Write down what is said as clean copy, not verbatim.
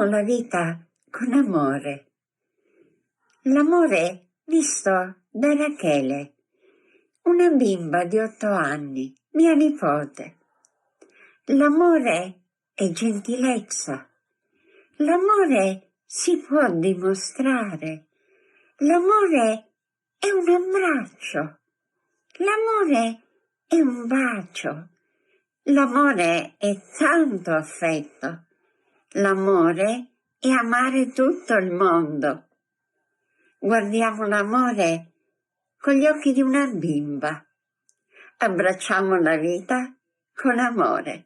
la vita con amore. L'amore visto da Rachele, una bimba di 8 anni, mia nipote. L'amore è gentilezza. L'amore si può dimostrare. L'amore è un abbraccio. L'amore è un bacio. L'amore è tanto affetto. L'amore è amare tutto il mondo. Guardiamo l'amore con gli occhi di una bimba. Abbracciamo la vita con amore.